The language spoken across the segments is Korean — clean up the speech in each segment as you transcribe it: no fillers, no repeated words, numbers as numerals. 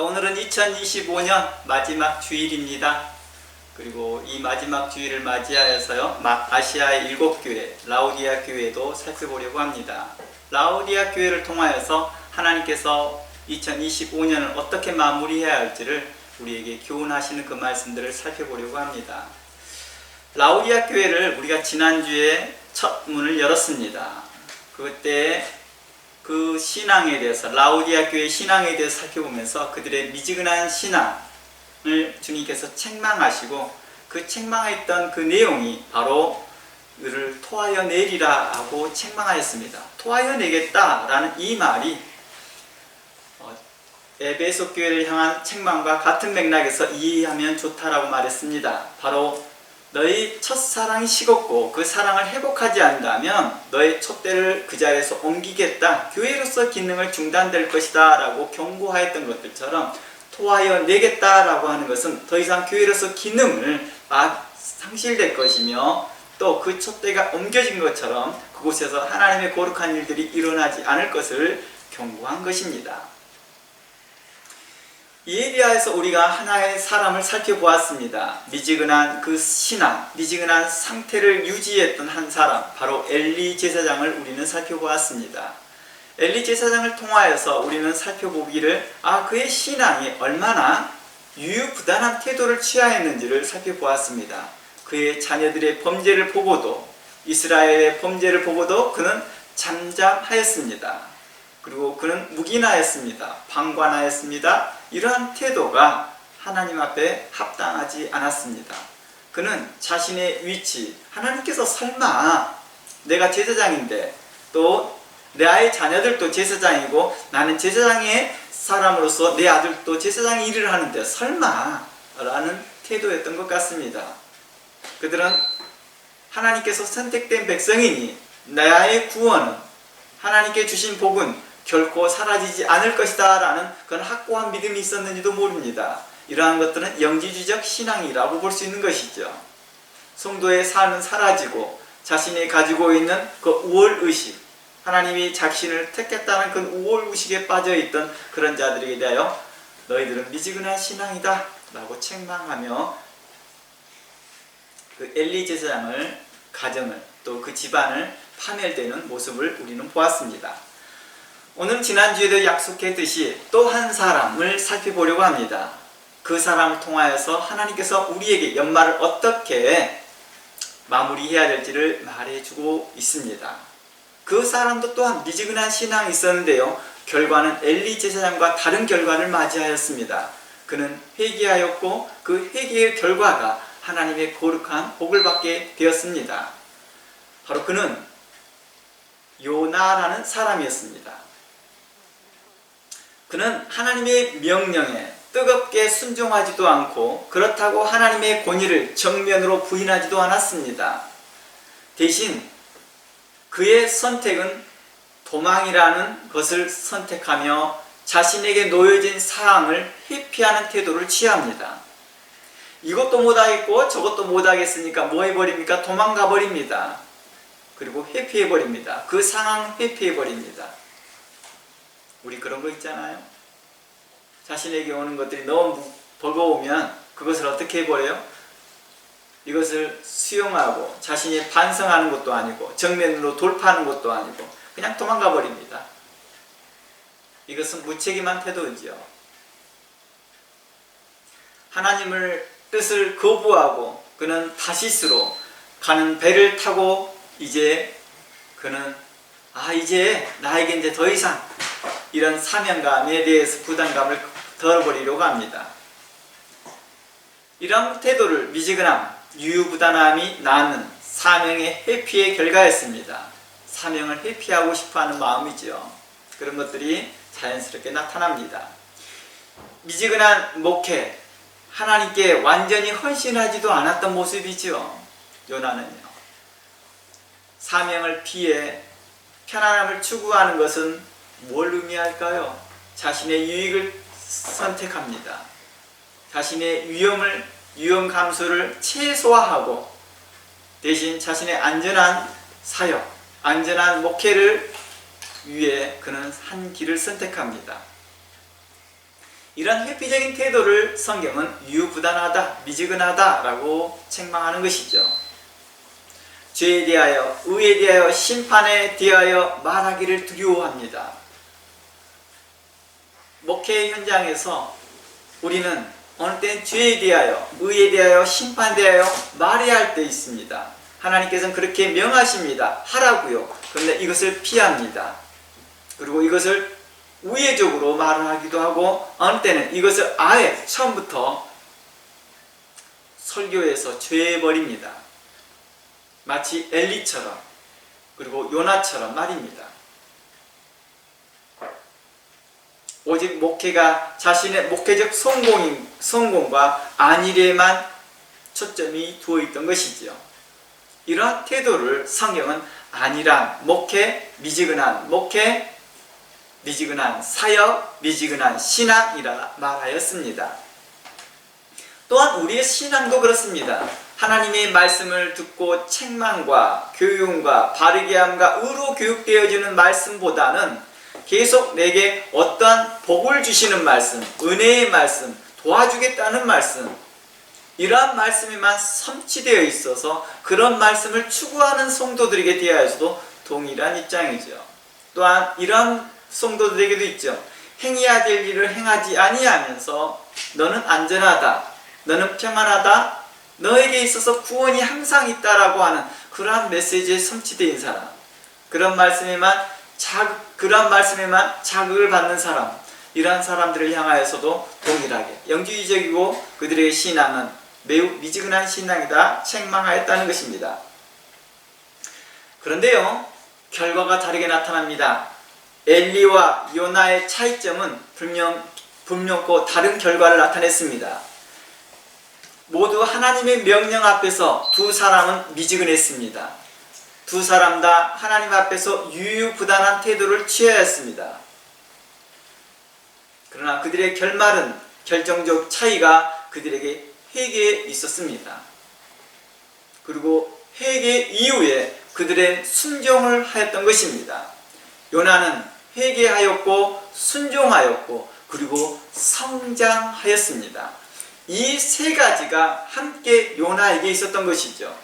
오늘은 2025년 마지막 주일입니다. 그리고 이 마지막 주일을 맞이하여서요, 아시아의 7교회, 라오디아 교회도 살펴보려고 합니다. 라오디아 교회를 통하여서 하나님께서 2025년을 어떻게 마무리해야 할지를 우리에게 교훈하시는 그 말씀들을 살펴보려고 합니다. 라오디아 교회를 우리가 지난주에 첫 문을 열었습니다. 그때 그 신앙에 대해서, 라오디아 교회의 신앙에 대해서 살펴보면서 그들의 미지근한 신앙을 주님께서 책망하시고, 그 책망했던 그 내용이 바로 그를 토하여 내리라 하고 책망하였습니다. 토하여 내겠다라는 이 말이 에베소 교회를 향한 책망과 같은 맥락에서 이해하면 좋다라고 말했습니다. 바로 너희 첫사랑이 식었고 그 사랑을 회복하지 않는다면 너의 촛대를 그 자리에서 옮기겠다, 교회로서 기능을 중단될 것이다 라고 경고하였던 것들처럼, 토하여 내겠다 라고 하는 것은 더 이상 교회로서 기능을 상실될 것이며, 또 그 촛대가 옮겨진 것처럼 그곳에서 하나님의 거룩한 일들이 일어나지 않을 것을 경고한 것입니다. 이에 대하여서 우리가 하나의 사람을 살펴보았습니다. 미지근한 그 신앙, 미지근한 상태를 유지했던 한 사람, 바로 엘리 제사장을 우리는 살펴보았습니다. 엘리 제사장을 통하여서 우리는 살펴보기를 그의 신앙이 얼마나 유유부단한 태도를 취하였는지를 살펴보았습니다. 그의 자녀들의 범죄를 보고도, 이스라엘의 범죄를 보고도 그는 잠잠하였습니다. 그리고 그는 묵인하였습니다. 방관하였습니다. 이러한 태도가 하나님 앞에 합당하지 않았습니다. 그는 자신의 위치, 하나님께서 설마 내가 제사장인데, 또 내 아이 자녀들도 제사장이고 나는 제사장의 사람으로서 내 아들도 제사장의 일을 하는데 설마 라는 태도였던 것 같습니다. 그들은 하나님께서 선택된 백성이니 나의 구원은, 하나님께 주신 복은 결코 사라지지 않을 것이다 라는 그런 확고한 믿음이 있었는지도 모릅니다. 이러한 것들은 영지주의적 신앙이라고 볼 수 있는 것이죠. 성도의 삶은 사라지고 자신이 가지고 있는 그 우월의식, 하나님이 자신을 택했다는 그 우월의식에 빠져있던 그런 자들에게 대하여 너희들은 미지근한 신앙이다 라고 책망하며 그 엘리 제사장을, 가정을, 또 그 집안을 파멸되는 모습을 우리는 보았습니다. 오늘 지난주에도 약속했듯이 또 한 사람을 살펴보려고 합니다. 그 사람을 통하여서 하나님께서 우리에게 연말을 어떻게 마무리해야 될지를 말해주고 있습니다. 그 사람도 또한 미지근한 신앙이 있었는데요, 결과는 엘리 제사장과 다른 결과를 맞이하였습니다. 그는 회개하였고 그 회개의 결과가 하나님의 거룩한 복을 받게 되었습니다. 바로 그는 요나라는 사람이었습니다. 그는 하나님의 명령에 뜨겁게 순종하지도 않고, 그렇다고 하나님의 권위를 정면으로 부인하지도 않았습니다. 대신 그의 선택은 도망이라는 것을 선택하며 자신에게 놓여진 사항을 회피하는 태도를 취합니다. 이것도 못하겠고 저것도 못하겠으니까 뭐 해버립니까? 도망가 버립니다. 그리고 회피해버립니다. 그 상황 회피해버립니다. 우리 그런 거 있잖아요. 자신에게 오는 것들이 너무 버거우면 그것을 어떻게 해버려요? 이것을 수용하고 자신이 반성하는 것도 아니고 정면으로 돌파하는 것도 아니고 그냥 도망가 버립니다. 이것은 무책임한 태도이죠. 하나님을 뜻을 거부하고 그는 다시스로 가는 배를 타고 이제 그는 이제 나에게 이제 더 이상 이런 사명감에 대해서 부담감을 덜어버리려고 합니다. 이런 태도를, 미지근함, 유유부단함이 낳는 사명의 회피의 결과였습니다. 사명을 회피하고 싶어하는 마음이죠. 그런 것들이 자연스럽게 나타납니다. 미지근한 목회, 하나님께 완전히 헌신하지도 않았던 모습이죠. 요나는요. 사명을 피해 편안함을 추구하는 것은 뭘 의미할까요? 자신의 유익을 선택합니다. 자신의 위험 감수를 최소화하고 대신 자신의 안전한 사역, 안전한 목회를 위해 그는 한 길을 선택합니다. 이런 회피적인 태도를 성경은 유부단하다, 미지근하다라고 책망하는 것이죠. 죄에 대하여, 의에 대하여, 심판에 대하여 말하기를 두려워합니다. 목회 현장에서 우리는 어느 때는 죄에 대하여, 의에 대하여, 심판에 대하여 말해야 할 때 있습니다. 하나님께서는 그렇게 명하십니다. 하라고요. 그런데 이것을 피합니다. 그리고 이것을 우회적으로 말을 하기도 하고, 어느 때는 이것을 아예 처음부터 설교에서 죄해버립니다. 마치 엘리처럼, 그리고 요나처럼 말입니다. 오직 목회가 자신의 목회적 성공과 안일에만 초점이 두어 있던 것이지요. 이러한 태도를 성경은 안일한 목회, 미지근한 목회, 미지근한 사역, 미지근한 신앙이라 말하였습니다. 또한 우리의 신앙도 그렇습니다. 하나님의 말씀을 듣고 책망과 교훈과 바르게 함과 의로 교육되어지는 말씀보다는 계속 내게 어떠한 복을 주시는 말씀, 은혜의 말씀, 도와주겠다는 말씀, 이러한 말씀에만 섬치되어 있어서 그런 말씀을 추구하는 성도들에게 대하여서도 동일한 입장이죠. 또한 이러한 성도들에게도 있죠. 행해야 될 일을 행하지 아니하면서 너는 안전하다, 너는 평안하다, 너에게 있어서 구원이 항상 있다라고 하는 그러한 메시지에 섬치되어 사람, 그런 말씀에만 자극을 받는 사람, 이러한 사람들을 향하여서도 동일하게 영주의적이고 그들의 신앙은 매우 미지근한 신앙이다 책망하였다는 것입니다. 그런데요, 결과가 다르게 나타납니다. 엘리와 요나의 차이점은 분명코 다른 결과를 나타냈습니다. 모두 하나님의 명령 앞에서 두 사람은 미지근했습니다. 두 사람 다 하나님 앞에서 유유부단한 태도를 취하였습니다. 그러나 그들의 결말은 결정적 차이가 그들에게 회개에 있었습니다. 그리고 회개 이후에 그들의 순종을 하였던 것입니다. 요나는 회개하였고 순종하였고 그리고 성장하였습니다. 이 세 가지가 함께 요나에게 있었던 것이죠.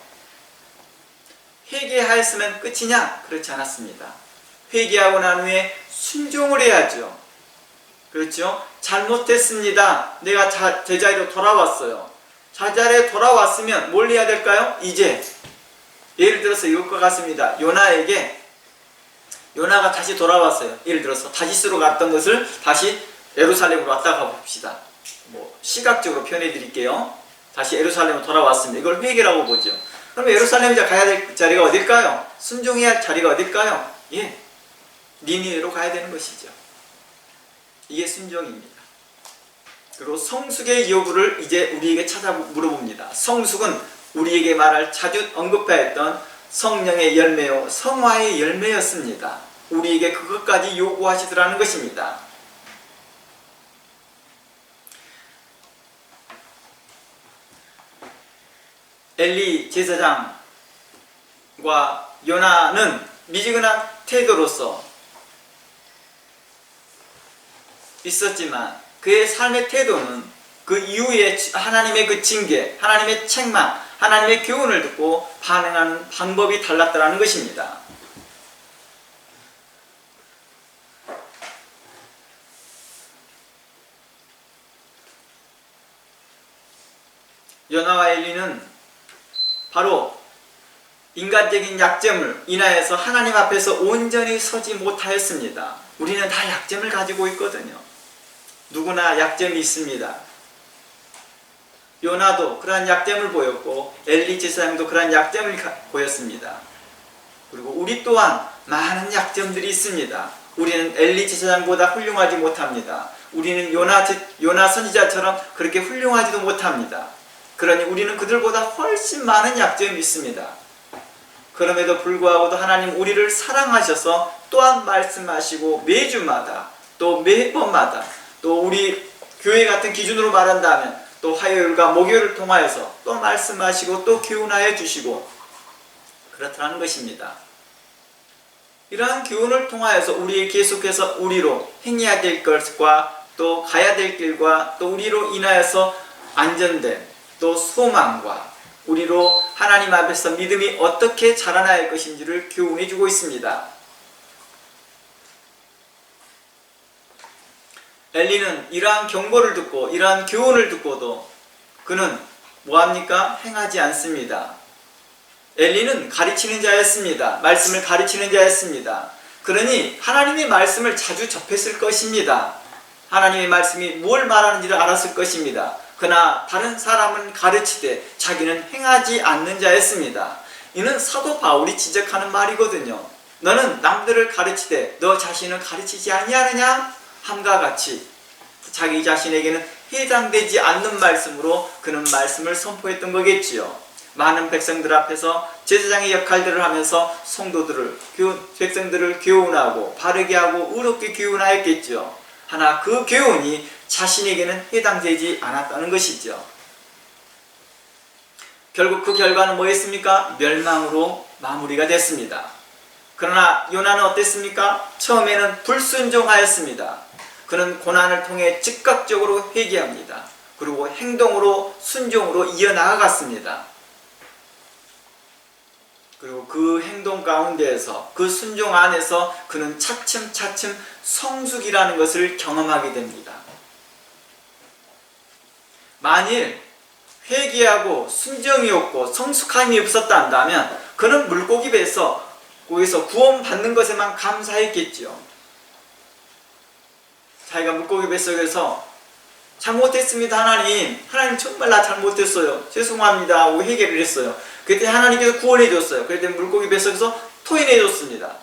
회개하였으면 끝이냐? 그렇지 않았습니다. 회개하고 난 후에 순종을 해야죠. 그렇죠? 잘못했습니다. 내가 제자리로 돌아왔어요. 제자리에 돌아왔으면 뭘 해야 될까요? 이제 예를 들어서 이것과 같습니다. 요나가 다시 돌아왔어요. 예를 들어서 다시스로 갔던 것을 다시 예루살렘으로 왔다가 봅시다. 시각적으로 표현해 드릴게요. 다시 예루살렘으로 돌아왔습니다. 이걸 회개라고 보죠. 그럼 예루살렘에 가야 될 자리가 어딜까요? 순종해야 할 자리가 어딜까요? 니느웨로 가야 되는 것이죠. 이게 순종입니다. 그리고 성숙의 여부를 이제 우리에게 찾아 물어봅니다. 성숙은 우리에게 자주 언급하였던 성령의 열매요, 성화의 열매였습니다. 우리에게 그것까지 요구하시더라는 것입니다. 엘리 제사장과 요나는 미지근한 태도로서 있었지만 그의 삶의 태도는 그 이후에 하나님의 그 징계, 하나님의 책망, 하나님의 교훈을 듣고 반응하는 방법이 달랐다는 것입니다. 요나와 엘리는 바로 인간적인 약점을 인하여서 하나님 앞에서 온전히 서지 못하였습니다. 우리는 다 약점을 가지고 있거든요. 누구나 약점이 있습니다. 요나도 그러한 약점을 보였고 엘리 제사장도 그러한 약점을 보였습니다. 그리고 우리 또한 많은 약점들이 있습니다. 우리는 엘리 제사장보다 훌륭하지 못합니다. 우리는 요나 선지자처럼 그렇게 훌륭하지도 못합니다. 그러니 우리는 그들보다 훨씬 많은 약점이 있습니다. 그럼에도 불구하고도 하나님 우리를 사랑하셔서 또한 말씀하시고 매주마다 또 매번마다 또 우리 교회 같은 기준으로 말한다면 또 화요일과 목요일을 통하여서 또 말씀하시고 또 교훈하여 주시고 그렇다는 것입니다. 이러한 교훈을 통하여서 우리 계속해서 우리로 행해야 될 것과 또 가야 될 길과 또 우리로 인하여서 안전된 또 소망과 우리로 하나님 앞에서 믿음이 어떻게 자라나야 할 것인지를 교훈해 주고 있습니다. 엘리는 이러한 경고를 듣고 이러한 교훈을 듣고도 그는 뭐합니까? 행하지 않습니다. 엘리는 가르치는 자였습니다. 말씀을 가르치는 자였습니다. 그러니 하나님의 말씀을 자주 접했을 것입니다. 하나님의 말씀이 뭘 말하는지를 알았을 것입니다. 그러나 다른 사람은 가르치되 자기는 행하지 않는 자였습니다. 이는 사도 바울이 지적하는 말이거든요. 너는 남들을 가르치되 너 자신을 가르치지 아니하느냐? 함과 같이 자기 자신에게는 해당되지 않는 말씀으로 그는 말씀을 선포했던 거겠지요. 많은 백성들 앞에서 제사장의 역할들을 하면서 백성들을 교훈하고 바르게 하고 의롭게 교훈하였겠죠. 하나 그 교훈이 자신에게는 해당되지 않았다는 것이죠. 결국 그 결과는 뭐였습니까? 멸망으로 마무리가 됐습니다. 그러나 요나는 어땠습니까? 처음에는 불순종하였습니다. 그는 고난을 통해 즉각적으로 회개합니다. 그리고 행동으로 순종으로 이어나아갔습니다. 그리고 그 행동 가운데에서 그 순종 안에서 그는 차츰차츰 성숙이라는 것을 경험하게 됩니다. 만일 회개하고 순종이 없고 성숙함이 없었다 한다면 그는 물고기 뱃에서 거기서 구원받는 것에만 감사했겠죠. 자기가 물고기 뱃속에서 잘못했습니다 하나님 정말 나 잘못했어요 죄송합니다 하고 회개를 했어요. 그때 하나님께서 구원해 줬어요. 그때 물고기 뱃속에서 토해내 줬습니다.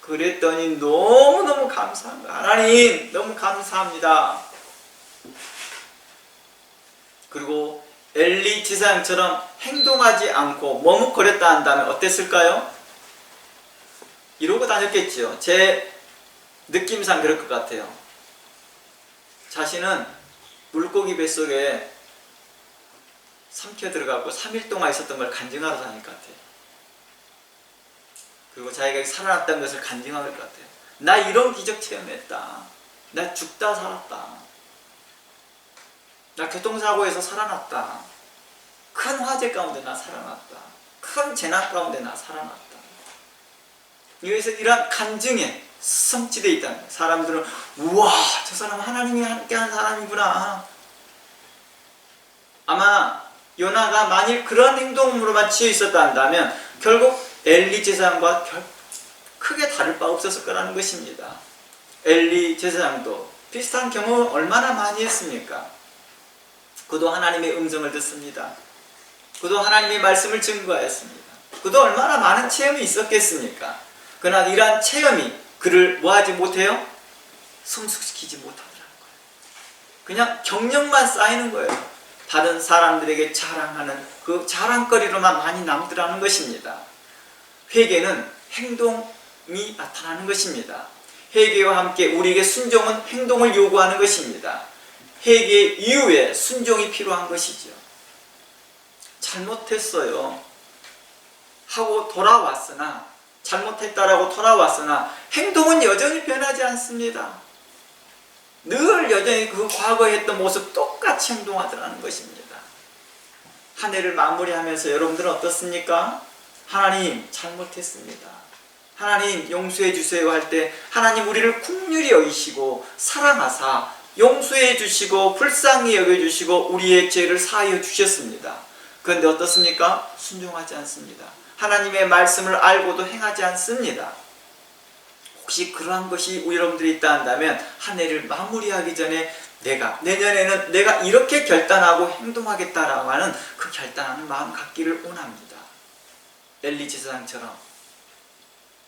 그랬더니 너무너무 감사합니다. 하나님 너무 감사합니다. 그리고 엘리 제사장처럼 행동하지 않고 머뭇거렸다 한다면 어땠을까요? 이러고 다녔겠지요. 제 느낌상 그럴 것 같아요. 자신은 물고기 뱃속에 삼켜 들어가고 3일 동안 있었던 걸 간증하러 다닐 것 같아요. 그리고 자기가 살아났다는 것을 간증할 것 같아요. 나 이런 기적 체험했다. 나 죽다 살았다. 나 교통사고에서 살아났다. 큰 화재 가운데 나 살아났다. 큰 재난 가운데 나 살아났다. 여기서 이런 간증에 성취되어 있다는 거예요. 사람들은 우와 저 사람 하나님이 함께한 사람이구나. 아마 요나가 만일 그런 행동으로만 취해 있었다 한다면 결국 엘리 제사장과 크게 다를 바 없었을 거라는 것입니다. 엘리 제사장도 비슷한 경험을 얼마나 많이 했습니까? 그도 하나님의 음성을 듣습니다. 그도 하나님의 말씀을 증거하였습니다. 그도 얼마나 많은 체험이 있었겠습니까? 그러나 이러한 체험이 그를 뭐하지 못해요? 성숙시키지 못하더라는 거예요. 그냥 경력만 쌓이는 거예요. 다른 사람들에게 자랑하는 그 자랑거리로만 많이 남더라는 것입니다. 회개는 행동이 나타나는 것입니다. 회개와 함께 우리에게 순종은 행동을 요구하는 것입니다. 회개 이후에 순종이 필요한 것이죠. 잘못했어요 하고 돌아왔으나 잘못했다라고 돌아왔으나 행동은 여전히 변하지 않습니다. 늘 여전히 그 과거에 했던 모습 똑같이 행동하더라는 것입니다. 한 해를 마무리하면서 여러분들은 어떻습니까? 하나님 잘못했습니다. 하나님 용서해 주세요 할 때 하나님 우리를 긍휼히 여기시고 사랑하사 용서해 주시고 불쌍히 여겨주시고 우리의 죄를 사하여 주셨습니다. 그런데 어떻습니까? 순종하지 않습니다. 하나님의 말씀을 알고도 행하지 않습니다. 혹시 그러한 것이 여러분들이 있다 한다면 한 해를 마무리하기 전에 내년에는 내가 이렇게 결단하고 행동하겠다라고 하는 그 결단하는 마음 갖기를 원합니다. 엘리 제사장처럼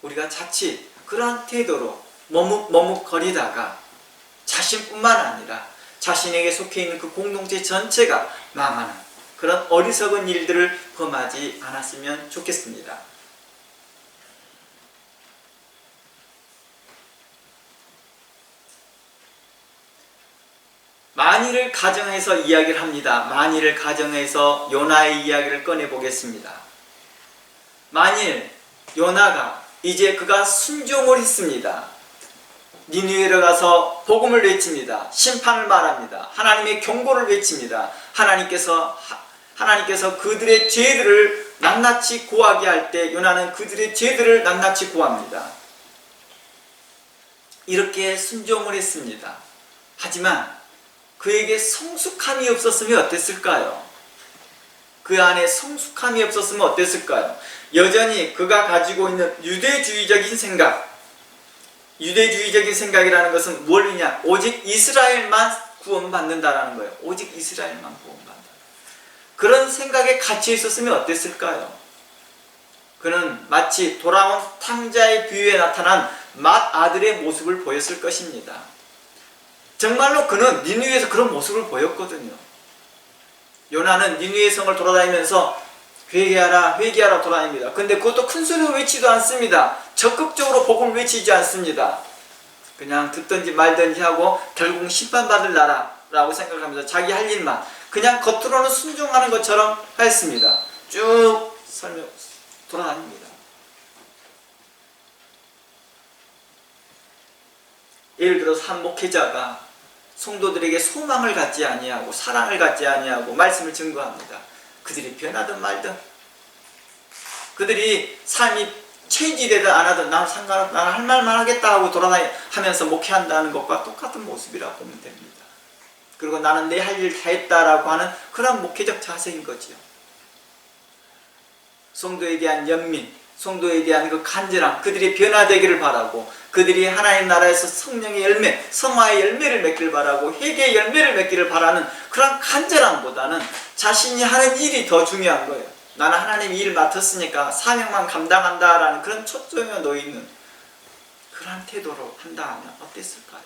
우리가 자칫 그러한 태도로 머뭇거리다가 자신뿐만 아니라 자신에게 속해 있는 그 공동체 전체가 망하는 그런 어리석은 일들을 범하지 않았으면 좋겠습니다. 만일을 가정해서 이야기를 합니다. 만일을 가정해서 요나의 이야기를 꺼내보겠습니다. 만일 요나가 이제 그가 순종을 했습니다. 니느웨로 가서 복음을 외칩니다. 심판을 말합니다. 하나님의 경고를 외칩니다. 하나님께서 그들의 죄들을 낱낱이 고하게 할 때 요나는 그들의 죄들을 낱낱이 고합니다. 이렇게 순종을 했습니다. 하지만 그에게 성숙함이 없었으면 어땠을까요? 그 안에 성숙함이 없었으면 어땠을까요? 여전히 그가 가지고 있는 유대주의적인 생각이라는 것은 뭘이냐? 오직 이스라엘만 구원받는다라는 거예요. 오직 이스라엘만 구원받는다. 그런 생각에 갇혀 있었으면 어땠을까요? 그는 마치 돌아온 탕자의 비유에 나타난 맏아들의 모습을 보였을 것입니다. 정말로 그는 니느웨에서 그런 모습을 보였거든요. 요나는 니느웨 성을 돌아다니면서 회개하라 회개하라 돌아다닙니다. 근데 그것도 큰 소리로 외치지도 않습니다. 적극적으로 복음을 외치지 않습니다. 그냥 듣든지 말든지 하고 결국 심판받을 나라라고 생각하면서 자기 할 일만 그냥 겉으로는 순종하는 것처럼 했습니다. 쭉 돌아다닙니다. 예를 들어서 한 목회자가 성도들에게 소망을 갖지 아니하고 사랑을 갖지 아니하고 말씀을 증거합니다. 그들이 변하든 말든 그들이 삶이 체인지되든 안 하든 나는 상관없다, 나는 할 말만 하겠다 하고 돌아다니면서 목회한다는 것과 똑같은 모습이라고 보면 됩니다. 그리고 나는 내 할 일 다 했다라고 하는 그런 목회적 자세인 거지요. 성도에 대한 연민, 성도에 대한 그 간절함, 그들이 변화되기를 바라고 그들이 하나님 나라에서 성령의 열매, 성화의 열매를 맺기를 바라고 회개의 열매를 맺기를 바라는 그런 간절함보다는 자신이 하는 일이 더 중요한 거예요. 나는 하나님이 일을 맡았으니까 사명만 감당한다라는 그런 초점에 놓여있는 그런 태도로 한다 하면 어땠을까요?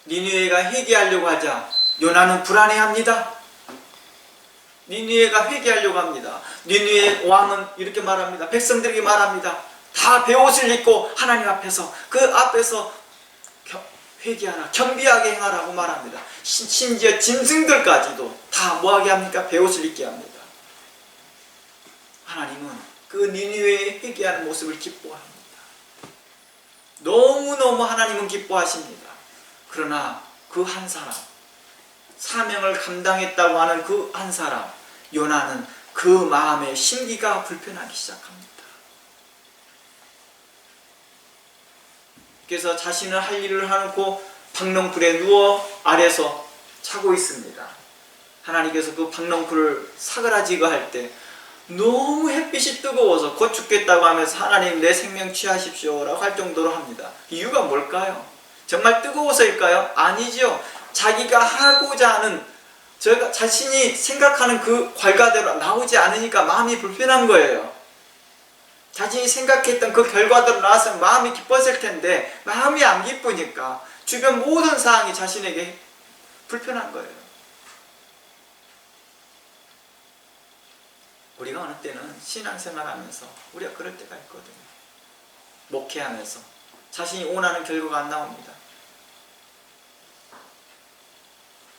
니느웨가 회개하려고 하자 요나는 불안해합니다. 니느웨가 회개하려고 합니다. 니느웨 왕은 이렇게 말합니다. 백성들에게 말합니다. 다 베옷을 입고 하나님 앞에서 그 앞에서 회개하라, 겸비하게 행하라고 말합니다. 심지어 짐승들까지도 다 뭐하게 합니까? 베옷을 입게 합니다. 하나님은 그 니느웨의 회개하는 모습을 기뻐합니다. 너무너무 하나님은 기뻐하십니다. 그러나 그 한 사람, 사명을 감당했다고 하는 그 한 사람, 요나는 그 마음의 심기가 불편하기 시작합니다. 그래서 자신은 할 일을 하고 박넝쿨에 누워 아래서 자고 있습니다. 하나님께서 그 박넝쿨을 사그라지고 할 때 너무 햇빛이 뜨거워서 곧 죽겠다고 하면서 하나님 내 생명 취하십시오 라고 할 정도로 합니다. 이유가 뭘까요? 정말 뜨거워서일까요? 아니죠. 자기가 하고자 하는 자신이 생각하는 그 결과대로 나오지 않으니까 마음이 불편한 거예요. 자신이 생각했던 그 결과대로 나왔으면 마음이 기뻤을 텐데 마음이 안 기쁘니까 주변 모든 상황이 자신에게 불편한 거예요. 우리가 어느 때는 신앙생활하면서 우리가 그럴 때가 있거든요. 목회하면서 자신이 원하는 결과가 안 나옵니다.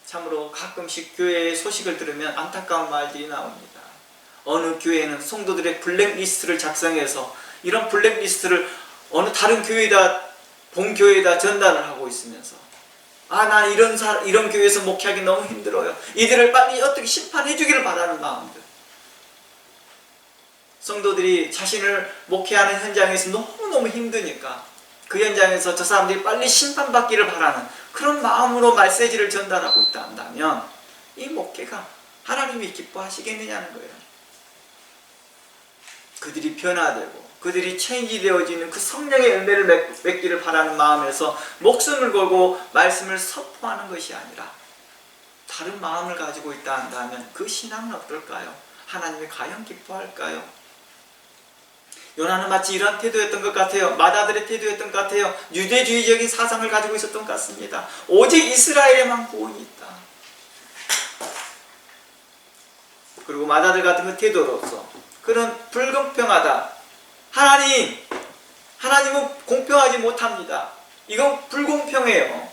참으로 가끔씩 교회의 소식을 들으면 안타까운 말들이 나옵니다. 어느 교회는 성도들의 블랙리스트를 작성해서 이런 블랙리스트를 어느 다른 교회에다 본교회에다 전달을 하고 있으면서 난 이런 교회에서 목회하기 너무 힘들어요. 이들을 빨리 어떻게 심판해 주기를 바라는 마음들. 성도들이 자신을 목회하는 현장에서 너무너무 힘드니까 그 현장에서 저 사람들이 빨리 심판받기를 바라는 그런 마음으로 메시지를 전달하고 있다 한다면 이 목회가 하나님이 기뻐하시겠느냐는 거예요. 그들이 변화되고 그들이 체인지되어지는 그 성령의 열매를 맺기를 바라는 마음에서 목숨을 걸고 말씀을 선포하는 것이 아니라 다른 마음을 가지고 있다 한다면 그 신앙은 어떨까요? 하나님이 과연 기뻐할까요? 요나는 마치 이런 태도였던 것 같아요. 맏아들의 태도였던 것 같아요. 유대주의적인 사상을 가지고 있었던 것 같습니다. 오직 이스라엘에만 구원이 있다. 그리고 맏아들 같은 그 태도로서 그는 불공평하다. 하나님은 공평하지 못합니다. 이건 불공평해요.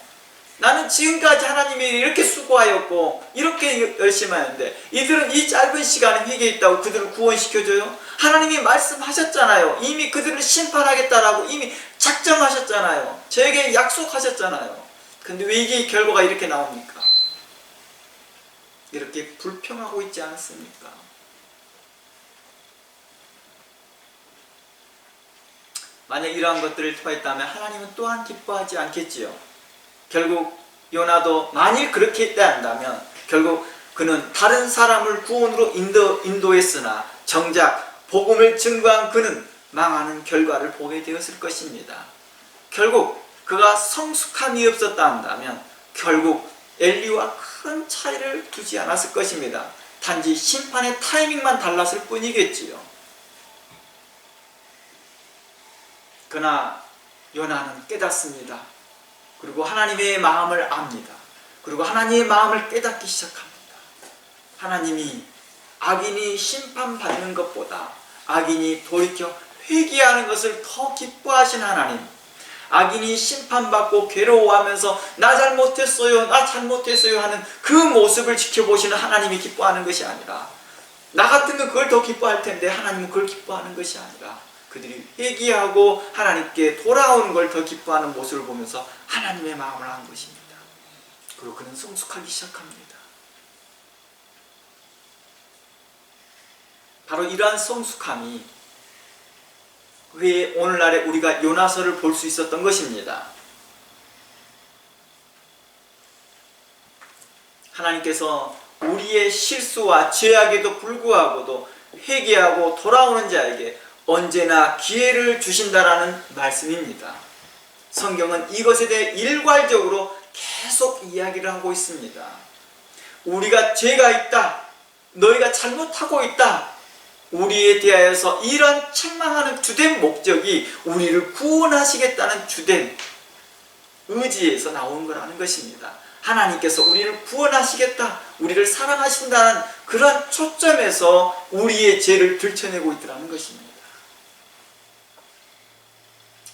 나는 지금까지 하나님이 이렇게 수고하였고 이렇게 열심히 하는데 이들은 이 짧은 시간에 회개했다고 그들을 구원시켜줘요? 하나님이 말씀하셨잖아요. 이미 그들을 심판하겠다라고 이미 작정하셨잖아요. 저에게 약속하셨잖아요. 근데 왜 이게 결과가 이렇게 나옵니까? 이렇게 불평하고 있지 않습니까? 만약 이러한 것들을 통했다면 하나님은 또한 기뻐하지 않겠지요. 결국 요나도 만일 그렇게 했다 한다면 결국 그는 다른 사람을 구원으로 인도했으나 정작 복음을 증거한 그는 망하는 결과를 보게 되었을 것입니다. 결국 그가 성숙함이 없었다 한다면 결국 엘리와 큰 차이를 두지 않았을 것입니다. 단지 심판의 타이밍만 달랐을 뿐이겠지요. 그러나 요나는 깨닫습니다. 그리고 하나님의 마음을 압니다. 그리고 하나님의 마음을 깨닫기 시작합니다. 하나님이 악인이 심판받는 것보다 악인이 돌이켜 회개하는 것을 더 기뻐하신 하나님, 악인이 심판받고 괴로워하면서 나 잘못했어요, 나 잘못했어요 하는 그 모습을 지켜보시는 하나님이 기뻐하는 것이 아니라, 나 같으면 그걸 더 기뻐할 텐데 하나님은 그걸 기뻐하는 것이 아니라 그들이 회개하고 하나님께 돌아오는 걸 더 기뻐하는 모습을 보면서 하나님의 마음을 한 것입니다. 그리고 그는 성숙하기 시작합니다. 바로 이러한 성숙함이 왜 오늘날에 우리가 요나서를 볼 수 있었던 것입니다. 하나님께서 우리의 실수와 죄악에도 불구하고도 회개하고 돌아오는 자에게 언제나 기회를 주신다라는 말씀입니다. 성경은 이것에 대해 일괄적으로 계속 이야기를 하고 있습니다. 우리가 죄가 있다, 너희가 잘못하고 있다, 우리에 대하여서 이런 책망하는 주된 목적이 우리를 구원하시겠다는 주된 의지에서 나오는 거라는 것입니다. 하나님께서 우리를 구원하시겠다, 우리를 사랑하신다는 그런 초점에서 우리의 죄를 들춰내고 있다는 것입니다.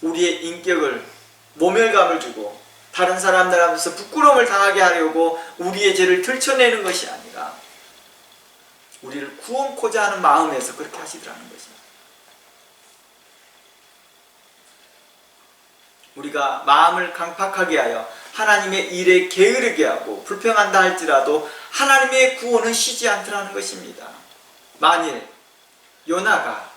우리의 인격을 모멸감을 주고 다른 사람들 앞에서 부끄러움을 당하게 하려고 우리의 죄를 들춰내는 것이 아니라 우리를 구원코자 하는 마음에서 그렇게 하시더라는 것입니다. 우리가 마음을 강팍하게 하여 하나님의 일에 게으르게 하고 불평한다 할지라도 하나님의 구원은 쉬지 않더라는 것입니다. 만일 요나가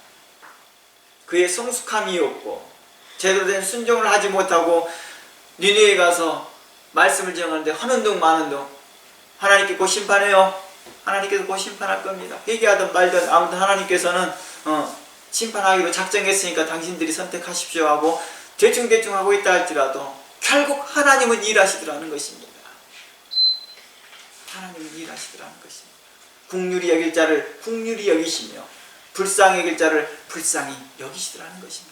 그의 성숙함이 없고 제대로 된 순종을 하지 못하고 니느웨에 가서 말씀을 전하는데 하는 둥 마는 둥, 하나님께 곧 심판해요, 하나님께서 곧 심판할 겁니다, 회개하든 말든 아무튼 하나님께서는 심판하기로 작정했으니까 당신들이 선택하십시오 하고 대충대충 하고 있다 할지라도 결국 하나님은 일하시더라는 것입니다. 하나님은 일하시더라는 것입니다. 긍휼히 여길 자를 긍휼히 여기시며 불쌍히 여길 자를 불쌍히 여기시더라는 것입니다.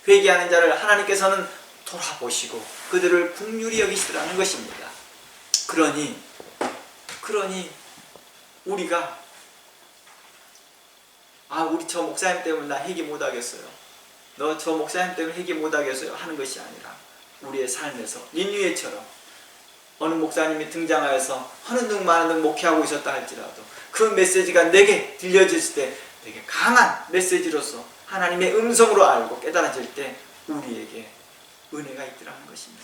회개하는 자를 하나님께서는 돌아보시고 그들을 긍휼히 여기시더라는 것입니다. 그러니 우리가 우리 저 목사님 때문에 나 회개 못하겠어요, 너 저 목사님 때문에 회개 못하겠어요 하는 것이 아니라 우리의 삶에서 니느웨처럼 어느 목사님이 등장하여서 하는 둥 마는 둥 목회하고 있었다 할지라도 그 메시지가 내게 들려졌을 때 되게 강한 메시지로서 하나님의 음성으로 알고 깨달아질 때 우리에게 은혜가 있더라는 것입니다.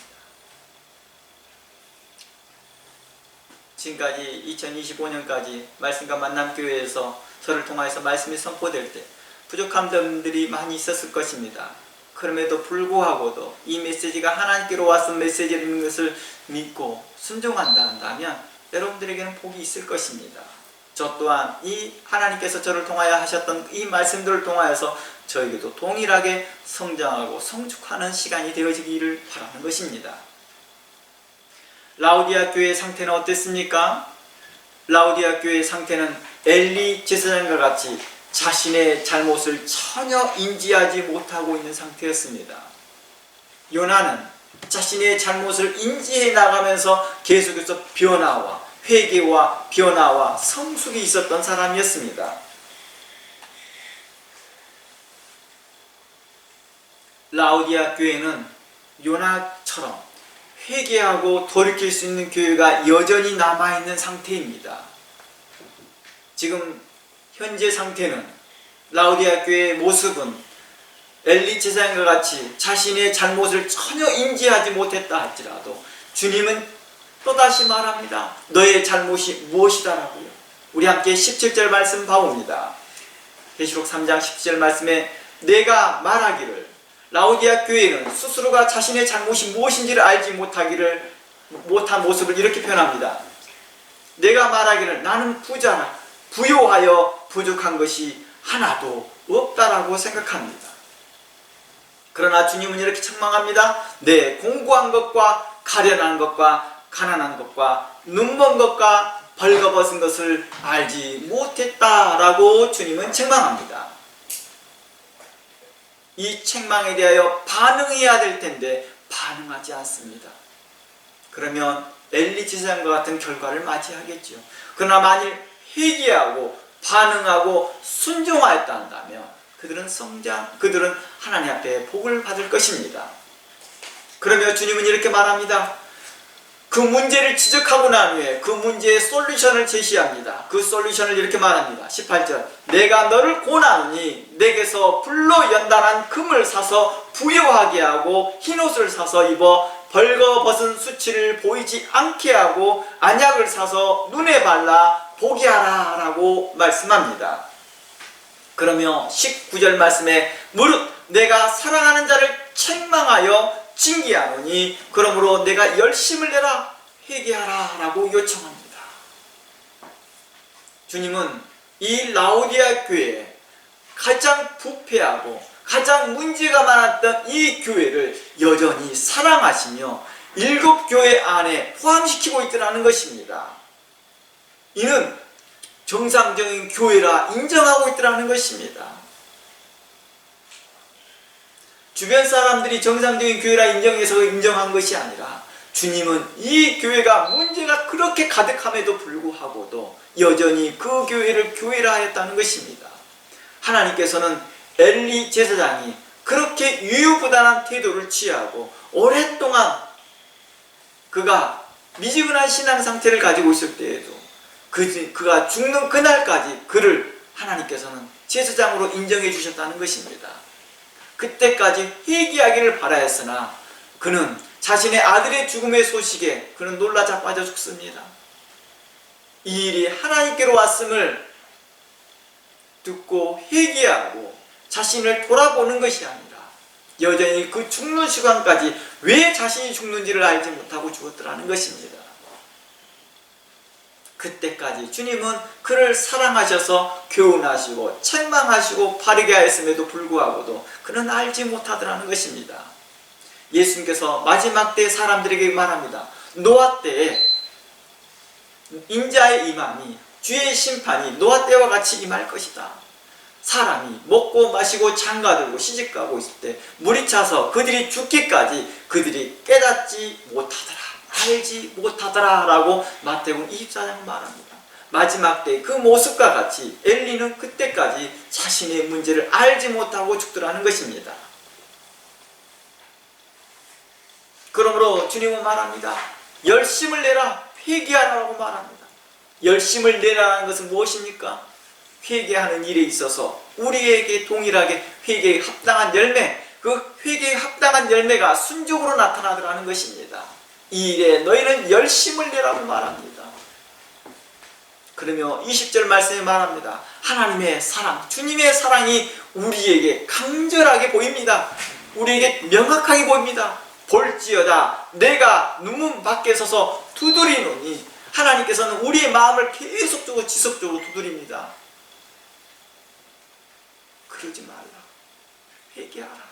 지금까지 2025년까지 말씀과 만남교회에서 저를 통하여서 말씀이 선포될 때 부족한 점들이 많이 있었을 것입니다. 그럼에도 불구하고도 이 메시지가 하나님께로 왔은 메시지라는 것을 믿고 순종한다 한다면 여러분들에게는 복이 있을 것입니다. 저 또한 이 하나님께서 저를 통하여 하셨던 이 말씀들을 통하여서 저에게도 동일하게 성장하고 성숙하는 시간이 되어지기를 바라는 것입니다. 라오디아 교회의 상태는 어땠습니까? 라오디아 교회의 상태는 엘리 제사장과 같이 자신의 잘못을 전혀 인지하지 못하고 있는 상태였습니다. 요나는 자신의 잘못을 인지해 나가면서 계속해서 변화와 회개와 변화와 성숙이 있었던 사람이었습니다. 라오디아 교회는 요나처럼 회개하고 돌이킬 수 있는 교회가 여전히 남아있는 상태입니다. 지금 현재 상태는 라오디아 교회의 모습은 엘리 제사장과 같이 자신의 잘못을 전혀 인지하지 못했다 할지라도 주님은 또다시 말합니다. 너의 잘못이 무엇이다라고요. 우리 함께 17절 말씀 봐봅니다. 계시록 3장 17절 말씀에 내가 말하기를 라오디아 교회는 스스로가 자신의 잘못이 무엇인지를 알지 못한 모습을 이렇게 표현합니다. 내가 말하기를 나는 부자라 부요하여 부족한 것이 하나도 없다라고 생각합니다. 그러나 주님은 이렇게 책망합니다. 내 공고한 것과 가련한 것과 가난한 것과 눈먼 것과 벌거벗은 것을 알지 못했다라고 주님은 책망합니다. 이 책망에 대하여 반응해야 될 텐데 반응하지 않습니다. 그러면 엘리 제사장과 같은 결과를 맞이하겠죠. 그러나 만일 회개하고 반응하고 순종하였다 한다면 그들은 하나님 앞에 복을 받을 것입니다. 그러며 주님은 이렇게 말합니다. 그 문제를 지적하고 난 후에 그 문제의 솔루션을 제시합니다. 그 솔루션을 이렇게 말합니다. 18절 내가 너를 고나노니 내게서 불로 연단한 금을 사서 부요하게 하고 흰옷을 사서 입어 벌거벗은 수치를 보이지 않게 하고 안약을 사서 눈에 발라 보게 하라 라고 말씀합니다. 그러며 19절 말씀에 무릇 내가 사랑하는 자를 책망하여 징계하노니 그러므로 내가 열심을 내라 회개하라 라고 요청합니다. 주님은 이 라오디아 교회에 가장 부패하고 가장 문제가 많았던 이 교회를 여전히 사랑하시며 7교회 안에 포함시키고 있더라는 것입니다. 이는 정상적인 교회라 인정하고 있더라는 것입니다. 주변 사람들이 정상적인 교회라 인정해서 인정한 것이 아니라 주님은 이 교회가 문제가 그렇게 가득함에도 불구하고도 여전히 그 교회를 교회라 하였다는 것입니다. 하나님께서는 엘리 제사장이 그렇게 유유부단한 태도를 취하고 오랫동안 그가 미지근한 신앙 상태를 가지고 있을 때에도 그가 죽는 그날까지 그를 하나님께서는 제사장으로 인정해 주셨다는 것입니다. 그때까지 회개하기를 바라였으나 그는 자신의 아들의 죽음의 소식에 그는 놀라 자빠져 죽습니다. 이 일이 하나님께로 왔음을 듣고 회개하고 자신을 돌아보는 것이 아니라 여전히 그 죽는 시간까지 왜 자신이 죽는지를 알지 못하고 죽었더라는 것입니다. 그때까지 주님은 그를 사랑하셔서 교훈하시고 책망하시고 바르게 하였음에도 불구하고도 그는 알지 못하더라는 것입니다. 예수님께서 마지막 때 사람들에게 말합니다. 노아 때에 인자의 임함이 주의 심판이 노아 때와 같이 임할 것이다. 사람이 먹고 마시고 장가들고 시집가고 있을 때 물이 차서 그들이 죽기까지 그들이 깨닫지 못하더라. 알지 못하더라 라고 마태복음 24장은 말합니다. 마지막 때 그 모습과 같이 엘리는 그때까지 자신의 문제를 알지 못하고 죽더라는 것입니다. 그러므로 주님은 말합니다. 열심을 내라 회개하라고 말합니다. 열심을 내라는 것은 무엇입니까? 회개하는 일에 있어서 우리에게 동일하게 회개에 합당한 열매, 그 회개에 합당한 열매가 순종으로 나타나더라는 것입니다. 이 일에 너희는 열심을 내라고 말합니다. 그러며 20절 말씀에 말합니다. 하나님의 사랑, 주님의 사랑이 우리에게 강렬하게 보입니다. 우리에게 명확하게 보입니다. 볼지어다 내가 눈문 밖에 서서 두드리노니 하나님께서는 우리의 마음을 계속적으로 지속적으로 두드립니다. 그러지 말라. 회개하라.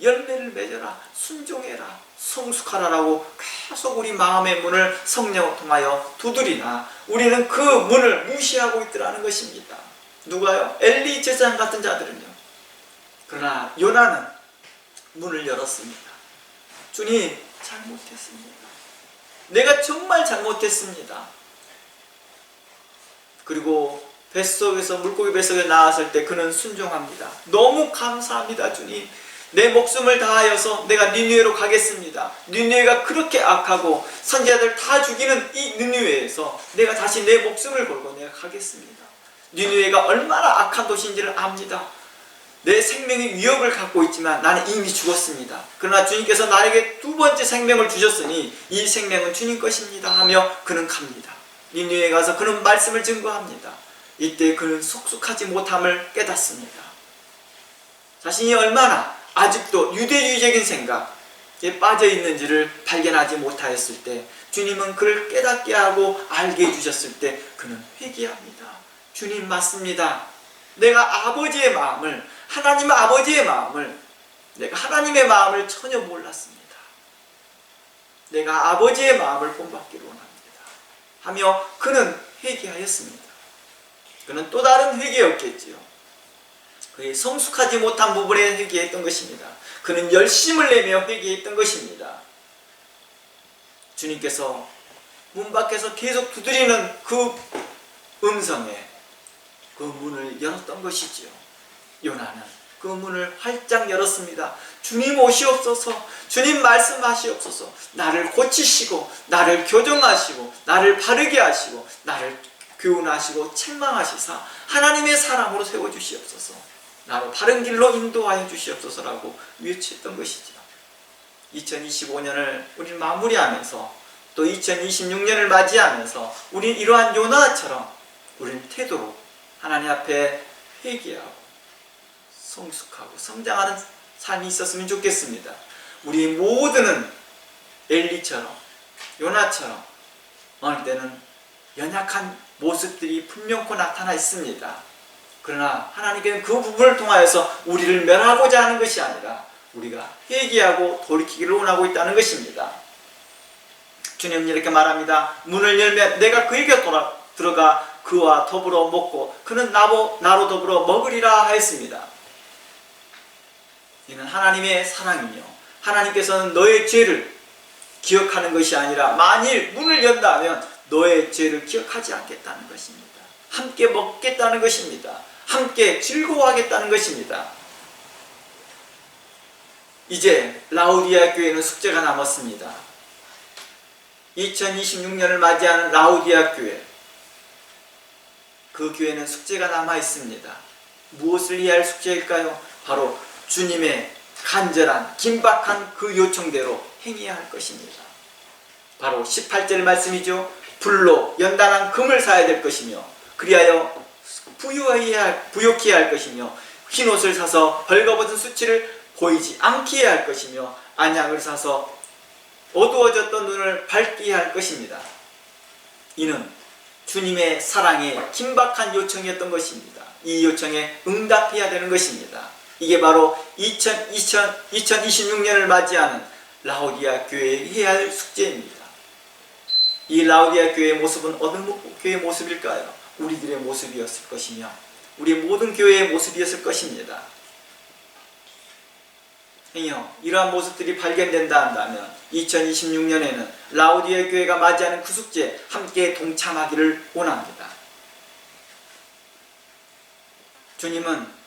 열매를 맺어라. 순종해라. 성숙하라라고 계속 우리 마음의 문을 성령을 통하여 두드리나 우리는 그 문을 무시하고 있더라는 것입니다. 누가요? 엘리 제사장 같은 자들은요. 그러나 요나는 문을 열었습니다. 주님, 잘못했습니다. 내가 정말 잘못했습니다. 그리고 물고기 뱃속에 나왔을 때 그는 순종합니다. 너무 감사합니다, 주님. 내 목숨을 다하여서 내가 니느웨로 가겠습니다. 니느웨가 그렇게 악하고 선지자들 다 죽이는 이 니느웨에서 내가 다시 내 목숨을 걸고 내가 가겠습니다. 니느웨가 얼마나 악한 도시인지를 압니다. 내 생명의 위협을 갖고 있지만 나는 이미 죽었습니다. 그러나 주님께서 나에게 두 번째 생명을 주셨으니 이 생명은 주님 것입니다 하며 그는 갑니다. 니느웨에 가서 그는 말씀을 증거합니다. 이때 그는 속속하지 못함을 깨닫습니다. 자신이 얼마나 아직도 유대주의적인 생각에 빠져 있는지를 발견하지 못하였을 때 주님은 그를 깨닫게 하고 알게 해주셨을 때 그는 회개합니다. 주님 맞습니다. 내가 아버지의 마음을, 하나님 아버지의 마음을, 내가 하나님의 마음을 전혀 몰랐습니다. 내가 아버지의 마음을 본받기로 원합니다 하며 그는 회개하였습니다. 그는 또 다른 회개였겠지요. 그의 성숙하지 못한 부분에 회개했던 것입니다. 그는 열심을 내며 회개했던 것입니다. 주님께서 문 밖에서 계속 두드리는 그 음성에 그 문을 열었던 것이지요. 요나는 그 문을 활짝 열었습니다. 주님 오시옵소서, 주님 말씀하시옵소서, 나를 고치시고 나를 교정하시고 나를 바르게 하시고 나를 교훈하시고 책망하시사 하나님의 사람으로 세워주시옵소서, 나를 바른 길로 인도하여 주시옵소서라고 외쳤던 것이죠. 2025년을 우리는 마무리하면서 또 2026년을 맞이하면서 우리는 이러한 요나처럼 우리는 태도로 하나님 앞에 회개하고 성숙하고 성장하는 삶이 있었으면 좋겠습니다. 우리 모두는 엘리처럼 요나처럼 어느 때는 연약한 모습들이 분명코 나타나 있습니다. 그러나 하나님께는 그 부분을 통하여서 우리를 멸하고자 하는 것이 아니라 우리가 회개하고 돌이키기를 원하고 있다는 것입니다. 주님은 이렇게 말합니다. 문을 열면 내가 그에게 들어가 그와 더불어 먹고 그는 나로 더불어 먹으리라 하였습니다. 이는 하나님의 사랑이며 하나님께서는 너의 죄를 기억하는 것이 아니라 만일 문을 연다면 너의 죄를 기억하지 않겠다는 것입니다. 함께 먹겠다는 것입니다. 함께 즐거워하겠다는 것입니다. 이제 라우디아 교회는 숙제가 남았습니다. 2026년을 맞이하는 라우디아 교회, 그 교회는 숙제가 남아 있습니다. 무엇을 해야 할 숙제일까요? 바로 주님의 간절한 긴박한 그 요청대로 행해야 할 것입니다. 바로 18절 말씀이죠. 불로 연단한 금을 사야 될 것이며 그리하여 부욕해야 할 것이며 흰옷을 사서 벌거벗은 수치를 보이지 않게 해야 할 것이며 안약을 사서 어두워졌던 눈을 밝게 해야 할 것입니다. 이는 주님의 사랑에 긴박한 요청이었던 것입니다. 이 요청에 응답해야 되는 것입니다. 이게 바로 2026년을 맞이하는 라우디아 교회에 해야 할 숙제입니다. 이 라우디아 교회의 모습은 어느 교회의 모습일까요? 우리들의 모습이었을 것이며 우리 모든 교회의 모습이었을 것입니다. 이러한 모습들이 발견된다 한다면 2026년에는 라우디아 교회가 맞이하는 그 숙제 함께 동참하기를 원합니다. 주님은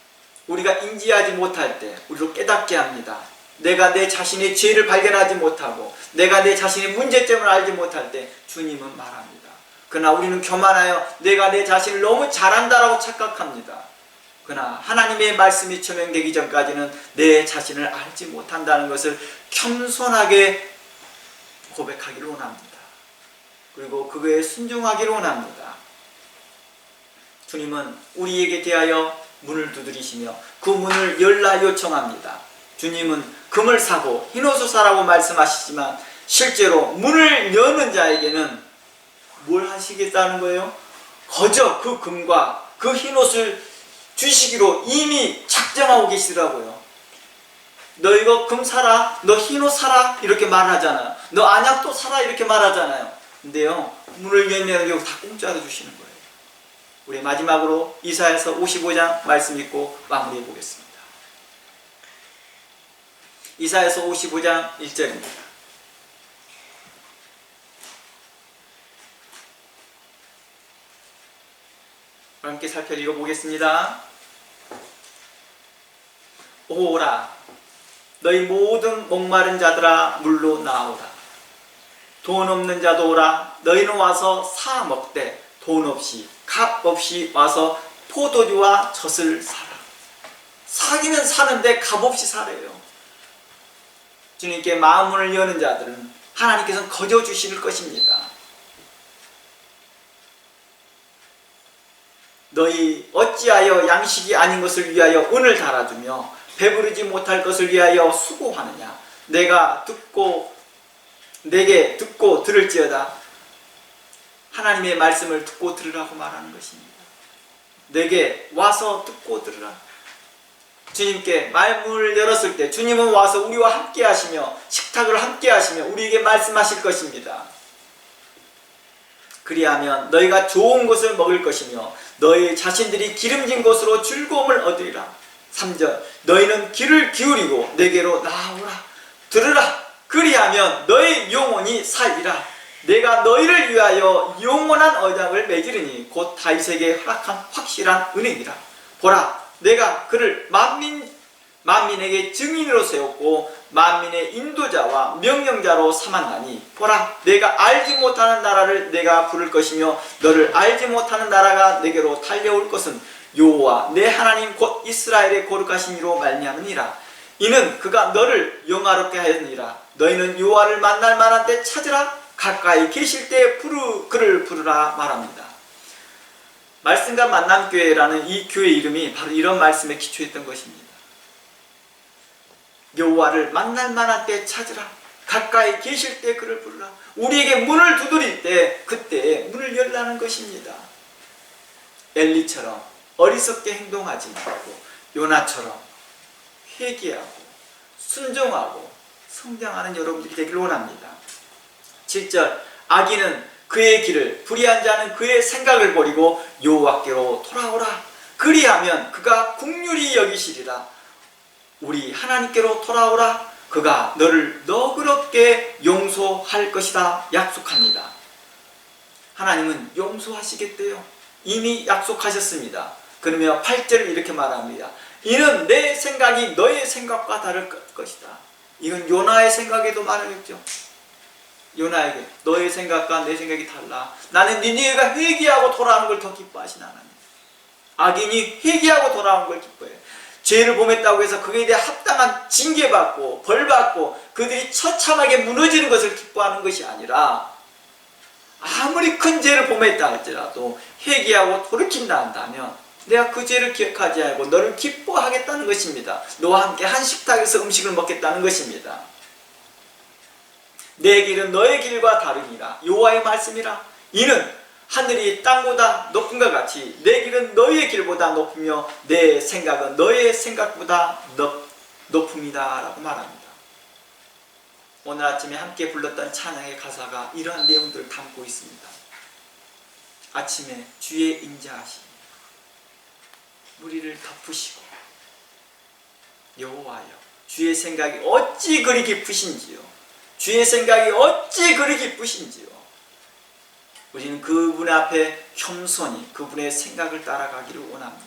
우리가 인지하지 못할 때 우리로 깨닫게 합니다. 내가 내 자신의 죄를 발견하지 못하고 내가 내 자신의 문제점을 알지 못할 때 주님은 말합니다. 그러나 우리는 교만하여 내가 내 자신을 너무 잘한다라고 착각합니다. 그러나 하나님의 말씀이 처명되기 전까지는 내 자신을 알지 못한다는 것을 겸손하게 고백하기를 원합니다. 그리고 그거에 순종하기를 원합니다. 주님은 우리에게 대하여 문을 두드리시며 그 문을 열라 요청합니다. 주님은 금을 사고 흰옷을 사라고 말씀하시지만 실제로 문을 여는 자에게는 뭘 하시겠다는 거예요? 거저 그 금과 그 흰옷을 주시기로 이미 작정하고 계시더라고요. 너 이거 금 사라, 너 흰옷 사라 이렇게 말하잖아요. 너 안약도 사라 이렇게 말하잖아요. 근데요, 문을 열면 이거 다 공짜로 주시는 거예요. 우리 마지막으로 이사야서 55장 말씀 읽고 마무리해 보겠습니다. 이사야서 55장 1절입니다. 함께 살펴 읽어보겠습니다. 오라 너희 모든 목마른 자들아 물로 나오라. 돈 없는 자도 오라. 너희는 와서 사 먹되 돈 없이 값 없이 와서 포도주와 젖을 사라. 사기는 사는데 값 없이 사래요. 주님께 마음을 여는 자들은 하나님께서는 거저 주실 것입니다. 너희 어찌하여 양식이 아닌 것을 위하여 은을 달아주며 배부르지 못할 것을 위하여 수고하느냐. 내게 듣고 들을지어다. 하나님의 말씀을 듣고 들으라고 말하는 것입니다. 내게 와서 듣고 들으라. 주님께 말문을 열었을 때 주님은 와서 우리와 함께 하시며 식탁을 함께 하시며 우리에게 말씀하실 것입니다. 그리하면 너희가 좋은 것을 먹을 것이며 너희 자신들이 기름진 것으로 즐거움을 얻으리라. 3절 너희는 귀를 기울이고 내게로 나오라. 들으라. 그리하면 너희 영혼이 살리라. 내가 너희를 위하여 영원한 언약을 맺으리니 곧 다윗에게 허락한 확실한 은혜니라. 보라, 내가 그를 만민에게 증인으로 세웠고 만민의 인도자와 명령자로 삼았나니 보라, 내가 알지 못하는 나라를 내가 부를 것이며 너를 알지 못하는 나라가 내게로 달려올 것은 여호와 내 하나님 곧 이스라엘의 거룩하신 이로 말미암으니라. 이는 그가 너를 영화롭게 하였느니라. 너희는 여호와를 만날 만한 때 찾으라. 가까이 계실 때 그를 부르라 말합니다. 말씀과 만남교회라는 이 교회 이름이 바로 이런 말씀에 기초했던 것입니다. 여호와를 만날 만한 때 찾으라. 가까이 계실 때 그를 부르라. 우리에게 문을 두드릴 때 그때 문을 열라는 것입니다. 엘리처럼 어리석게 행동하지 말고 요나처럼 회개하고 순종하고 성장하는 여러분들이 되기를 원합니다. 7절 악인은 그의 길을 불의한 자는 그의 생각을 버리고 여호와께로 돌아오라. 그리하면 그가 긍휼히 여기시리라. 우리 하나님께로 돌아오라. 그가 너를 너그럽게 용서할 것이다 약속합니다. 하나님은 용서하시겠대요. 이미 약속하셨습니다. 그러며 8절을 이렇게 말합니다. 이는 내 생각이 너의 생각과 다를 것이다. 이건 요나의 생각에도 말하겠죠. 요나에게 너의 생각과 내 생각이 달라. 나는 니느웨가 회개하고 돌아오는 걸 더 기뻐하신 하나님. 악인이 회개하고 돌아오는 걸 기뻐해요. 죄를 범했다고 해서 그에 대해 합당한 징계받고 벌받고 그들이 처참하게 무너지는 것을 기뻐하는 것이 아니라 아무리 큰 죄를 범했다 할지라도 회개하고 돌이킨다 한다면 내가 그 죄를 기억하지 않고 너를 기뻐하겠다는 것입니다. 너와 함께 한 식탁에서 음식을 먹겠다는 것입니다. 내 길은 너의 길과 다르니라. 여호와의 말씀이라. 이는 하늘이 땅보다 높은 것 같이 내 길은 너희의 길보다 높으며 내 생각은 너희의 생각보다 높음이다 라고 말합니다. 오늘 아침에 함께 불렀던 찬양의 가사가 이러한 내용들을 담고 있습니다. 아침에 주의 인자하시니 무리를 덮으시고 여호와여 주의 생각이 어찌 그리 깊으신지요. 주의 생각이 어찌 그리 기쁘신지요. 우리는 그분의 앞에 겸손히 그분의 생각을 따라가기를 원합니다.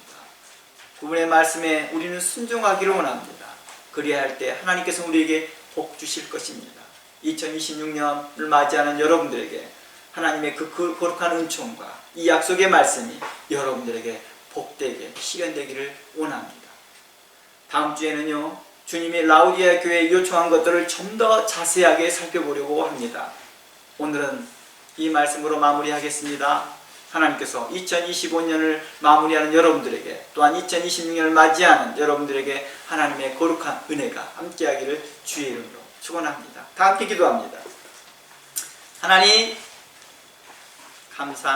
그분의 말씀에 우리는 순종하기를 원합니다. 그리야 할 때 하나님께서 우리에게 복 주실 것입니다. 2026년을 맞이하는 여러분들에게 하나님의 그 거룩한 은총과 이 약속의 말씀이 여러분들에게 복되게 실현되기를 원합니다. 다음 주에는요, 주님이 라우디아 교회에 요청한 것들을 좀 더 자세하게 살펴보려고 합니다. 오늘은 이 말씀으로 마무리하겠습니다. 하나님께서 2025년을 마무리하는 여러분들에게 또한 2026년을 맞이하는 여러분들에게 하나님의 거룩한 은혜가 함께하기를 주의 이름으로 축원합니다. 다 함께 기도합니다. 하나님 감사합니다.